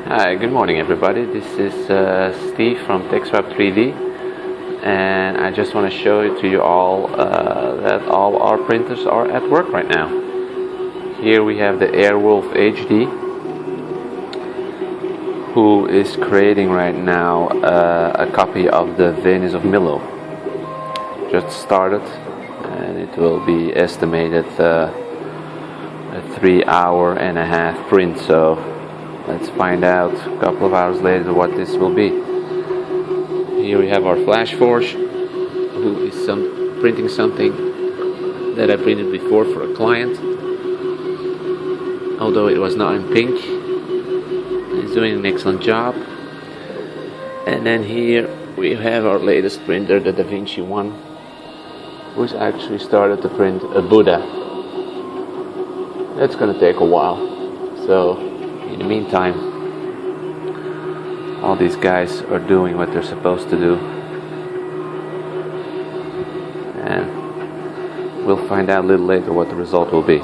Hi, good morning everybody. This is Steve from TechSwap 3D, and I just want to show to you all that all our printers are at work right now. Here we have the Airwolf HD, who is creating right now a copy of the Venus of Milo. Just started, and it will be estimated a 3.5-hour print. So let's find out a couple of hours later what this will be. Here we have our FlashForge, who is printing something that I printed before for a client, although it was not in pink. He's doing an excellent job. And then here we have our latest printer, the DaVinci One, who's actually started to print a Buddha. That's going to take a while, so in the meantime, all these guys are doing what they're supposed to do, and we'll find out a little later what the result will be.